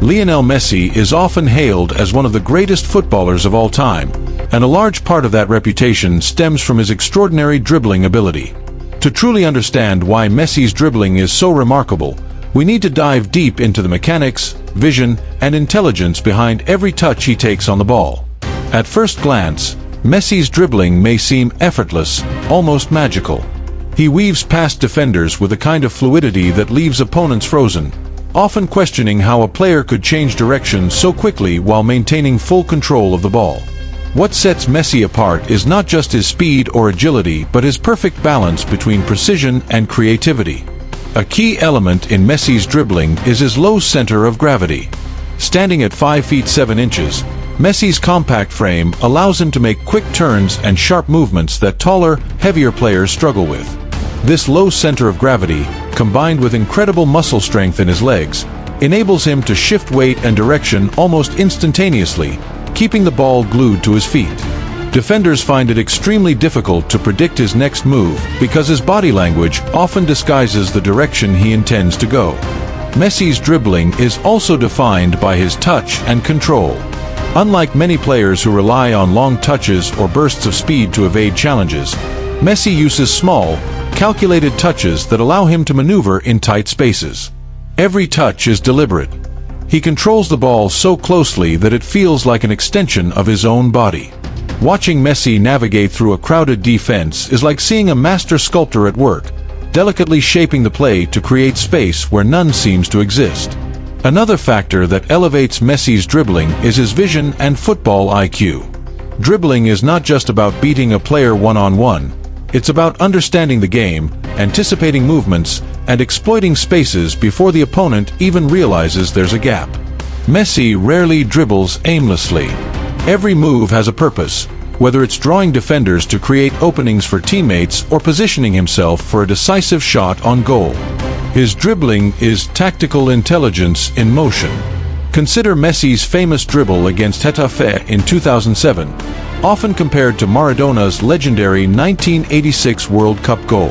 Lionel Messi is often hailed as one of the greatest footballers of all time, and a large part of that reputation stems from his extraordinary dribbling ability. To truly understand why Messi's dribbling is so remarkable, we need to dive deep into the mechanics, vision, and intelligence behind every touch he takes on the ball. At first glance, Messi's dribbling may seem effortless, almost magical. He weaves past defenders with a kind of fluidity that leaves opponents frozen, often questioning how a player could change direction so quickly while maintaining full control of the ball. What sets Messi apart is not just his speed or agility, but his perfect balance between precision and creativity. A key element in Messi's dribbling is his low center of gravity. Standing at 5 feet 7 inches, Messi's compact frame allows him to make quick turns and sharp movements that taller, heavier players struggle with. This low center of gravity, combined with incredible muscle strength in his legs, enables him to shift weight and direction almost instantaneously, keeping the ball glued to his feet. Defenders find it extremely difficult to predict his next move because his body language often disguises the direction he intends to go. Messi's dribbling is also defined by his touch and control. Unlike many players who rely on long touches or bursts of speed to evade challenges, Messi uses small, calculated touches that allow him to maneuver in tight spaces. Every touch is deliberate. He controls the ball so closely that it feels like an extension of his own body. Watching Messi navigate through a crowded defense is like seeing a master sculptor at work, delicately shaping the play to create space where none seems to exist. Another factor that elevates Messi's dribbling is his vision and football IQ. Dribbling is not just about beating a player one-on-one, it's about understanding the game, anticipating movements, and exploiting spaces before the opponent even realizes there's a gap. Messi rarely dribbles aimlessly. Every move has a purpose, whether it's drawing defenders to create openings for teammates or positioning himself for a decisive shot on goal. His dribbling is tactical intelligence in motion. Consider Messi's famous dribble against Getafe in 2007, often compared to Maradona's legendary 1986 World Cup goal.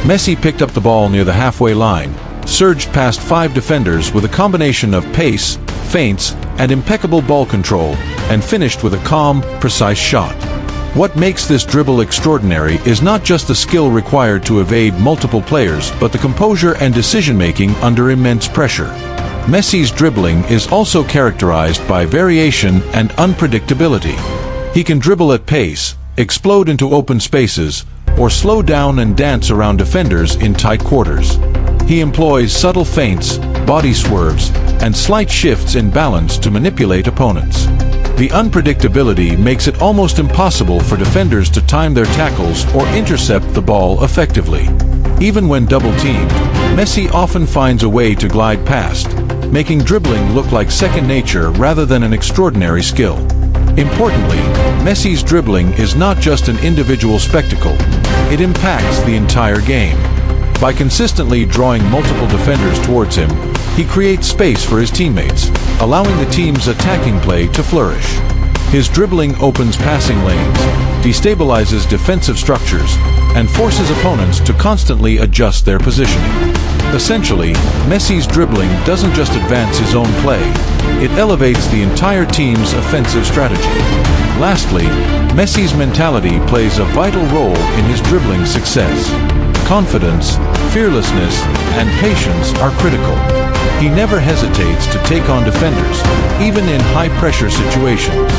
Messi picked up the ball near the halfway line, surged past 5 defenders with a combination of pace, feints, and impeccable ball control, and finished with a calm, precise shot. What makes this dribble extraordinary is not just the skill required to evade multiple players, but the composure and decision-making under immense pressure. Messi's dribbling is also characterized by variation and unpredictability. He can dribble at pace, explode into open spaces, or slow down and dance around defenders in tight quarters. He employs subtle feints, body swerves, and slight shifts in balance to manipulate opponents. The unpredictability makes it almost impossible for defenders to time their tackles or intercept the ball effectively. Even when double-teamed, Messi often finds a way to glide past, making dribbling look like second nature rather than an extraordinary skill. Importantly, Messi's dribbling is not just an individual spectacle, it impacts the entire game. By consistently drawing multiple defenders towards him, he creates space for his teammates, allowing the team's attacking play to flourish. His dribbling opens passing lanes, destabilizes defensive structures, and forces opponents to constantly adjust their positioning. Essentially, Messi's dribbling doesn't just advance his own play, it elevates the entire team's offensive strategy. Lastly, Messi's mentality plays a vital role in his dribbling success. Confidence, fearlessness, and patience are critical. He never hesitates to take on defenders, even in high-pressure situations.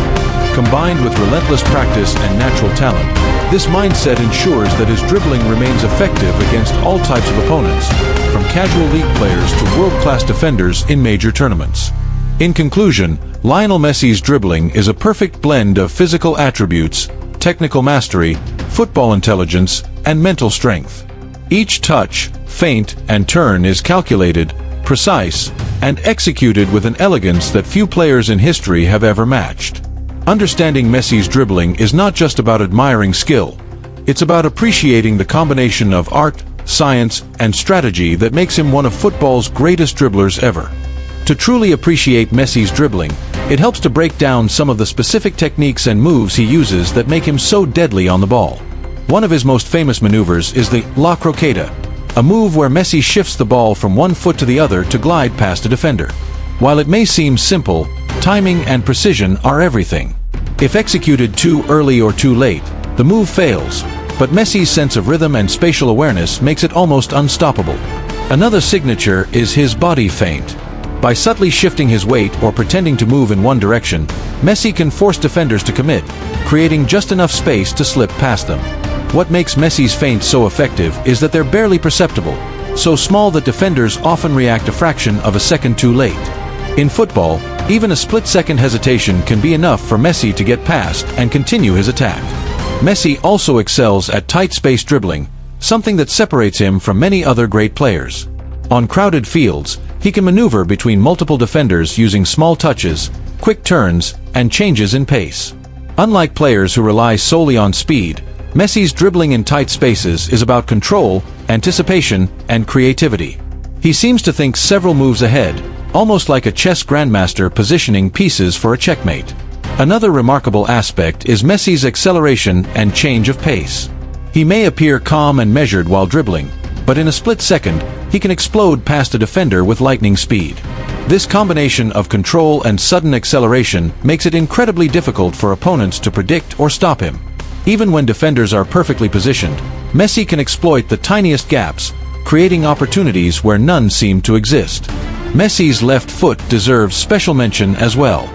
Combined with relentless practice and natural talent, this mindset ensures that his dribbling remains effective against all types of opponents, from casual league players to world-class defenders in major tournaments. In conclusion, Lionel Messi's dribbling is a perfect blend of physical attributes, technical mastery, football intelligence, and mental strength. Each touch, feint, and turn is calculated, precise, and executed with an elegance that few players in history have ever matched. Understanding Messi's dribbling is not just about admiring skill. It's about appreciating the combination of art, science, and strategy that makes him one of football's greatest dribblers ever. To truly appreciate Messi's dribbling, it helps to break down some of the specific techniques and moves he uses that make him so deadly on the ball. One of his most famous maneuvers is the La Croqueta, a move where Messi shifts the ball from one foot to the other to glide past a defender. While it may seem simple, timing and precision are everything. If executed too early or too late, the move fails, but Messi's sense of rhythm and spatial awareness makes it almost unstoppable. Another signature is his body feint. By subtly shifting his weight or pretending to move in one direction, Messi can force defenders to commit, creating just enough space to slip past them. What makes Messi's feints so effective is that they're barely perceptible, so small that defenders often react a fraction of a second too late. In football, even a split-second hesitation can be enough for Messi to get past and continue his attack. Messi also excels at tight-space dribbling, something that separates him from many other great players. On crowded fields, he can maneuver between multiple defenders using small touches, quick turns, and changes in pace. Unlike players who rely solely on speed, Messi's dribbling in tight spaces is about control, anticipation, and creativity. He seems to think several moves ahead, almost like a chess grandmaster positioning pieces for a checkmate. Another remarkable aspect is Messi's acceleration and change of pace. He may appear calm and measured while dribbling, but in a split second, he can explode past a defender with lightning speed. This combination of control and sudden acceleration makes it incredibly difficult for opponents to predict or stop him. Even when defenders are perfectly positioned, Messi can exploit the tiniest gaps, creating opportunities where none seem to exist. Messi's left foot deserves special mention as well.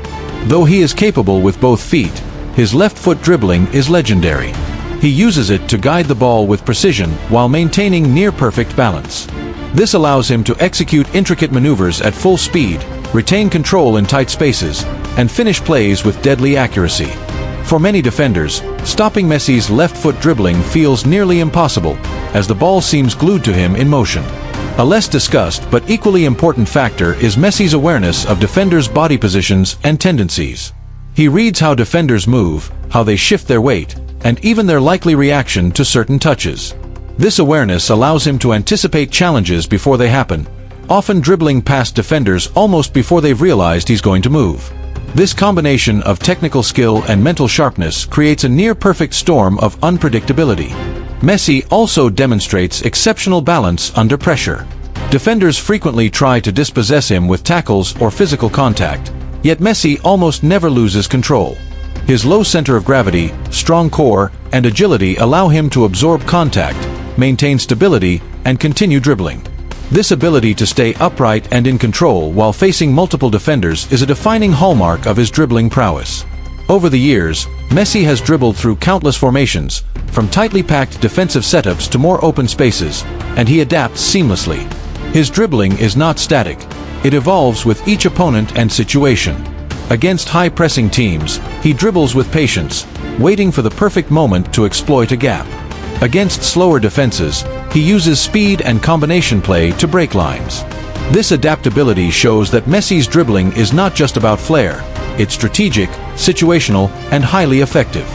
Though he is capable with both feet, his left foot dribbling is legendary. He uses it to guide the ball with precision while maintaining near-perfect balance. This allows him to execute intricate maneuvers at full speed, retain control in tight spaces, and finish plays with deadly accuracy. For many defenders, stopping Messi's left foot dribbling feels nearly impossible, as the ball seems glued to him in motion. A less discussed but equally important factor is Messi's awareness of defenders' body positions and tendencies. He reads how defenders move, how they shift their weight, and even their likely reaction to certain touches. This awareness allows him to anticipate challenges before they happen, often dribbling past defenders almost before they've realized he's going to move. This combination of technical skill and mental sharpness creates a near-perfect storm of unpredictability. Messi also demonstrates exceptional balance under pressure. Defenders frequently try to dispossess him with tackles or physical contact, yet Messi almost never loses control. His low center of gravity, strong core, and agility allow him to absorb contact, maintain stability, and continue dribbling. This ability to stay upright and in control while facing multiple defenders is a defining hallmark of his dribbling prowess. Over the years, Messi has dribbled through countless formations, from tightly packed defensive setups to more open spaces, and he adapts seamlessly. His dribbling is not static. It evolves with each opponent and situation. Against high-pressing teams, he dribbles with patience, waiting for the perfect moment to exploit a gap. Against slower defenses, he uses speed and combination play to break lines. This adaptability shows that Messi's dribbling is not just about flair. It's strategic, situational, and highly effective.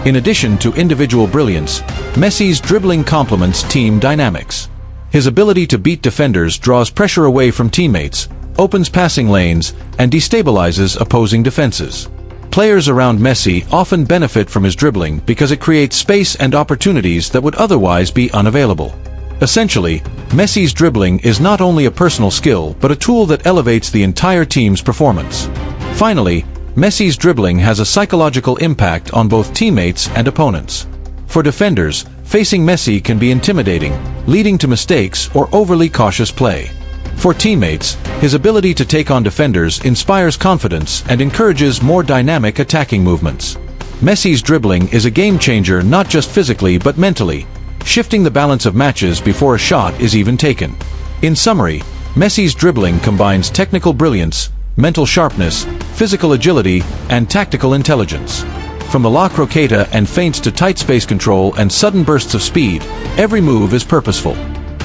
In addition to individual brilliance, Messi's dribbling complements team dynamics. His ability to beat defenders draws pressure away from teammates, opens passing lanes, and destabilizes opposing defenses. Players around Messi often benefit from his dribbling because it creates space and opportunities that would otherwise be unavailable. Essentially, Messi's dribbling is not only a personal skill but a tool that elevates the entire team's performance. Finally, Messi's dribbling has a psychological impact on both teammates and opponents. For defenders, facing Messi can be intimidating, leading to mistakes or overly cautious play. For teammates, his ability to take on defenders inspires confidence and encourages more dynamic attacking movements. Messi's dribbling is a game-changer not just physically but mentally, shifting the balance of matches before a shot is even taken. In summary, Messi's dribbling combines technical brilliance, mental sharpness, physical agility, and tactical intelligence. From the La Croqueta and feints to tight space control and sudden bursts of speed, every move is purposeful.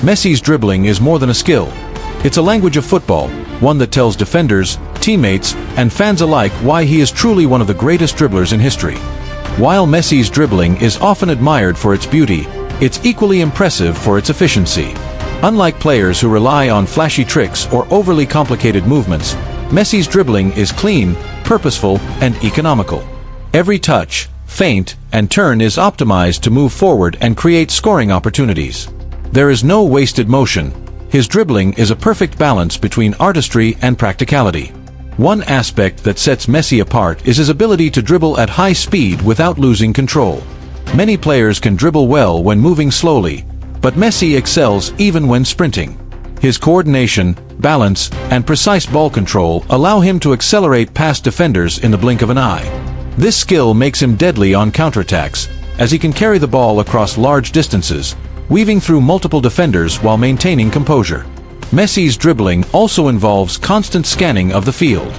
Messi's dribbling is more than a skill. It's a language of football, one that tells defenders, teammates, and fans alike why he is truly one of the greatest dribblers in history. While Messi's dribbling is often admired for its beauty, it's equally impressive for its efficiency. Unlike players who rely on flashy tricks or overly complicated movements, Messi's dribbling is clean, purposeful, and economical. Every touch, feint, and turn is optimized to move forward and create scoring opportunities. There is no wasted motion, His dribbling is a perfect balance between artistry and practicality. One aspect that sets Messi apart is his ability to dribble at high speed without losing control. Many players can dribble well when moving slowly, but Messi excels even when sprinting. His coordination, balance, and precise ball control allow him to accelerate past defenders in the blink of an eye. This skill makes him deadly on counterattacks, as he can carry the ball across large distances, weaving through multiple defenders while maintaining composure. Messi's dribbling also involves constant scanning of the field.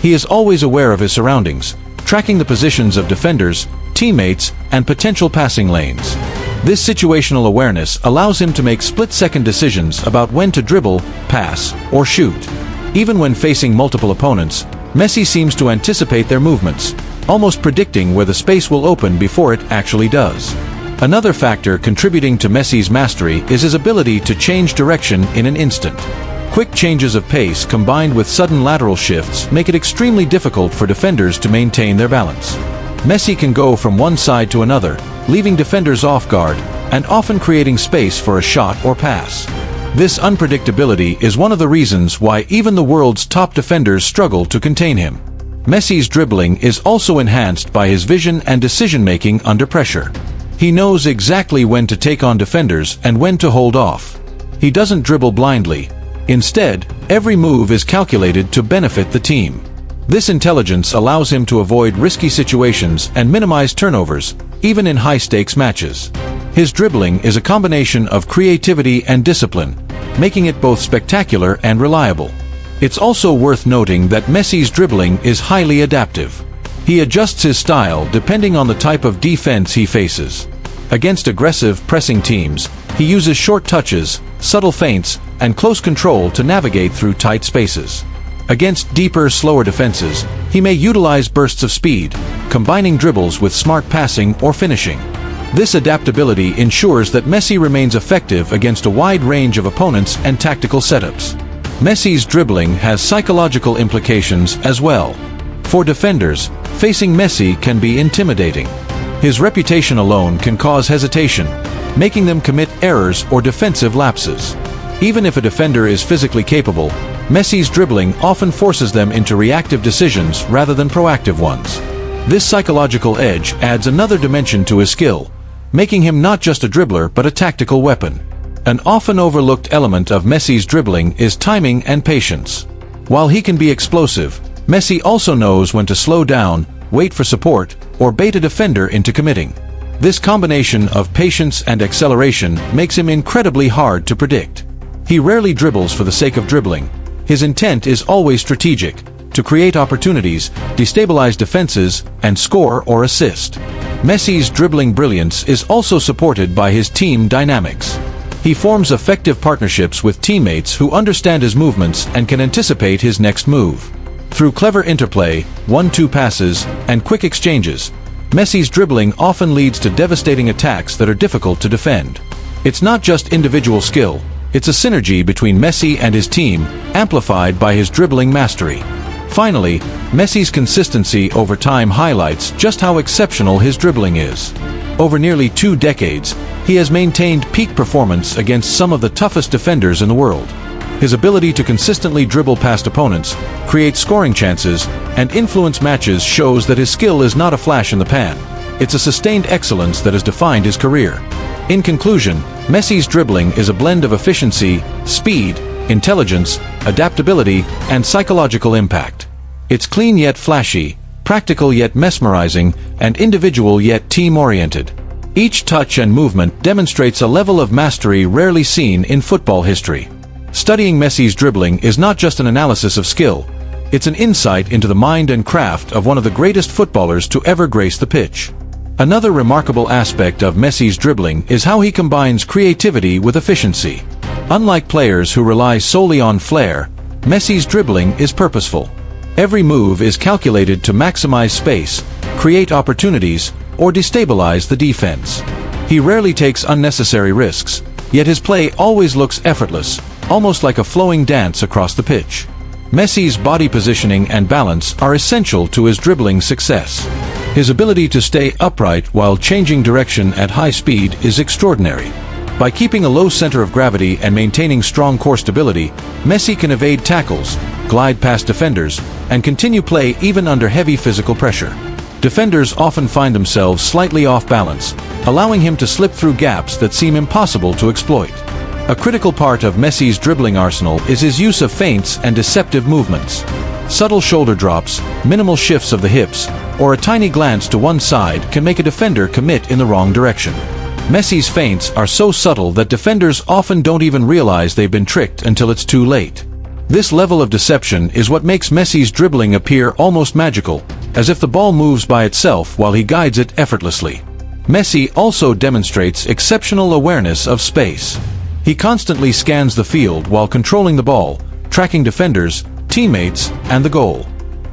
He is always aware of his surroundings, tracking the positions of defenders, teammates, and potential passing lanes. This situational awareness allows him to make split-second decisions about when to dribble, pass, or shoot. Even when facing multiple opponents, Messi seems to anticipate their movements, almost predicting where the space will open before it actually does. Another factor contributing to Messi's mastery is his ability to change direction in an instant. Quick changes of pace combined with sudden lateral shifts make it extremely difficult for defenders to maintain their balance. Messi can go from one side to another, leaving defenders off guard, and often creating space for a shot or pass. This unpredictability is one of the reasons why even the world's top defenders struggle to contain him. Messi's dribbling is also enhanced by his vision and decision-making under pressure. He knows exactly when to take on defenders and when to hold off. He doesn't dribble blindly. Instead, every move is calculated to benefit the team. This intelligence allows him to avoid risky situations and minimize turnovers, even in high-stakes matches. His dribbling is a combination of creativity and discipline, making it both spectacular and reliable. It's also worth noting that Messi's dribbling is highly adaptive. He adjusts his style depending on the type of defense he faces. Against aggressive, pressing teams, he uses short touches, subtle feints, and close control to navigate through tight spaces. Against deeper, slower defenses, he may utilize bursts of speed, combining dribbles with smart passing or finishing. This adaptability ensures that Messi remains effective against a wide range of opponents and tactical setups. Messi's dribbling has psychological implications as well. For defenders, facing Messi can be intimidating. His reputation alone can cause hesitation, making them commit errors or defensive lapses. Even if a defender is physically capable, Messi's dribbling often forces them into reactive decisions rather than proactive ones. This psychological edge adds another dimension to his skill, making him not just a dribbler but a tactical weapon. An often overlooked element of Messi's dribbling is timing and patience. While he can be explosive, Messi also knows when to slow down, wait for support, or bait a defender into committing. This combination of patience and acceleration makes him incredibly hard to predict. He rarely dribbles for the sake of dribbling. His intent is always strategic, to create opportunities, destabilize defenses, and score or assist. Messi's dribbling brilliance is also supported by his team dynamics. He forms effective partnerships with teammates who understand his movements and can anticipate his next move. Through clever interplay, 1-2 passes, and quick exchanges, Messi's dribbling often leads to devastating attacks that are difficult to defend. It's not just individual skill, it's a synergy between Messi and his team, amplified by his dribbling mastery. Finally, Messi's consistency over time highlights just how exceptional his dribbling is. Over nearly 2 decades, he has maintained peak performance against some of the toughest defenders in the world. His ability to consistently dribble past opponents, create scoring chances, and influence matches shows that his skill is not a flash in the pan. It's a sustained excellence that has defined his career. In conclusion, Messi's dribbling is a blend of efficiency, speed, intelligence, adaptability, and psychological impact. It's clean yet flashy, practical yet mesmerizing, and individual yet team-oriented. Each touch and movement demonstrates a level of mastery rarely seen in football history. Studying Messi's dribbling is not just an analysis of skill, it's an insight into the mind and craft of one of the greatest footballers to ever grace the pitch. Another remarkable aspect of Messi's dribbling is how he combines creativity with efficiency. Unlike players who rely solely on flair, Messi's dribbling is purposeful. Every move is calculated to maximize space, create opportunities, or destabilize the defense. He rarely takes unnecessary risks, yet his play always looks effortless, almost like a flowing dance across the pitch. Messi's body positioning and balance are essential to his dribbling success. His ability to stay upright while changing direction at high speed is extraordinary. By keeping a low center of gravity and maintaining strong core stability, Messi can evade tackles, glide past defenders, and continue play even under heavy physical pressure. Defenders often find themselves slightly off balance, allowing him to slip through gaps that seem impossible to exploit. A critical part of Messi's dribbling arsenal is his use of feints and deceptive movements. Subtle shoulder drops, minimal shifts of the hips, or a tiny glance to one side can make a defender commit in the wrong direction. Messi's feints are so subtle that defenders often don't even realize they've been tricked until it's too late. This level of deception is what makes Messi's dribbling appear almost magical, as if the ball moves by itself while he guides it effortlessly. Messi also demonstrates exceptional awareness of space. He constantly scans the field while controlling the ball, tracking defenders, teammates, and the goal.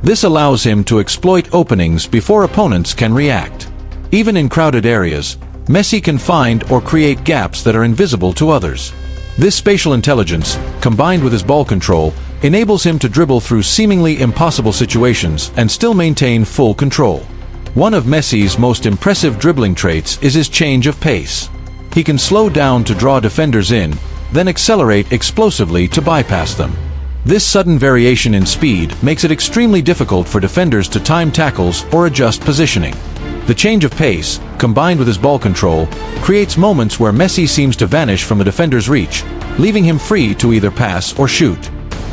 This allows him to exploit openings before opponents can react. Even in crowded areas, Messi can find or create gaps that are invisible to others. This spatial intelligence, combined with his ball control, enables him to dribble through seemingly impossible situations and still maintain full control. One of Messi's most impressive dribbling traits is his change of pace. He can slow down to draw defenders in, then accelerate explosively to bypass them. This sudden variation in speed makes it extremely difficult for defenders to time tackles or adjust positioning. The change of pace, combined with his ball control, creates moments where Messi seems to vanish from the defender's reach, leaving him free to either pass or shoot.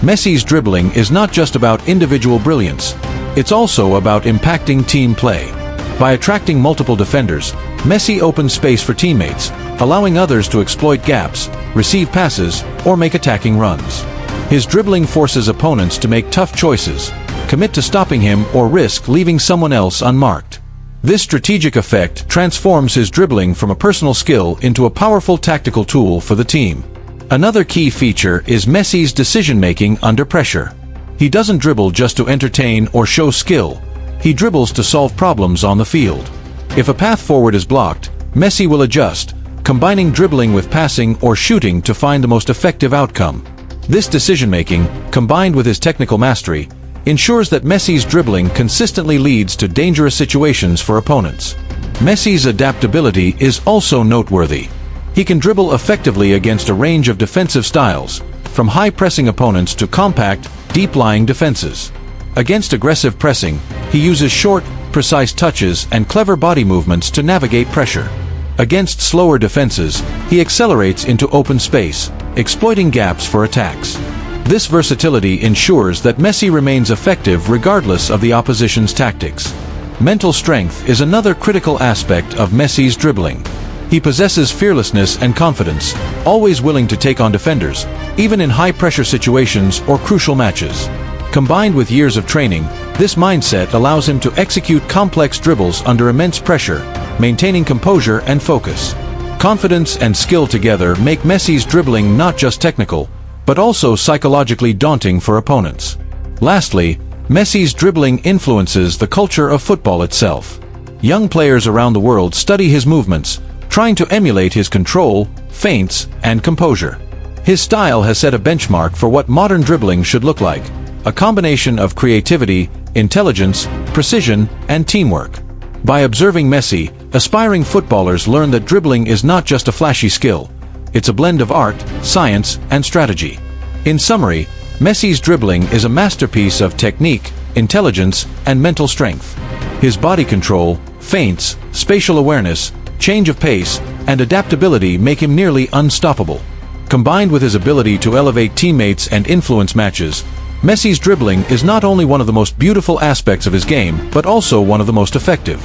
Messi's dribbling is not just about individual brilliance, it's also about impacting team play. By attracting multiple defenders, Messi opens space for teammates, allowing others to exploit gaps, receive passes, or make attacking runs. His dribbling forces opponents to make tough choices, commit to stopping him, or risk leaving someone else unmarked. This strategic effect transforms his dribbling from a personal skill into a powerful tactical tool for the team. Another key feature is Messi's decision-making under pressure. He doesn't dribble just to entertain or show skill, he dribbles to solve problems on the field. If a path forward is blocked, Messi will adjust, combining dribbling with passing or shooting to find the most effective outcome. This decision-making, combined with his technical mastery, ensures that Messi's dribbling consistently leads to dangerous situations for opponents. Messi's adaptability is also noteworthy. He can dribble effectively against a range of defensive styles, from high-pressing opponents to compact, deep-lying defenses. Against aggressive pressing, he uses short, precise touches and clever body movements to navigate pressure. Against slower defenses, he accelerates into open space, exploiting gaps for attacks. This versatility ensures that Messi remains effective regardless of the opposition's tactics. Mental strength is another critical aspect of Messi's dribbling. He possesses fearlessness and confidence, always willing to take on defenders, even in high-pressure situations or crucial matches. Combined with years of training, this mindset allows him to execute complex dribbles under immense pressure, maintaining composure and focus. Confidence and skill together make Messi's dribbling not just technical, but also psychologically daunting for opponents. Lastly, Messi's dribbling influences the culture of football itself. Young players around the world study his movements, trying to emulate his control, feints, and composure. His style has set a benchmark for what modern dribbling should look like, a combination of creativity, intelligence, precision, and teamwork. By observing Messi, aspiring footballers learn that dribbling is not just a flashy skill, it's a blend of art, science, and strategy. In summary, Messi's dribbling is a masterpiece of technique, intelligence, and mental strength. His body control, feints, spatial awareness, change of pace, and adaptability make him nearly unstoppable. Combined with his ability to elevate teammates and influence matches, Messi's dribbling is not only one of the most beautiful aspects of his game, but also one of the most effective.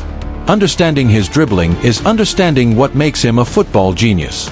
Understanding his dribbling is understanding what makes him a football genius.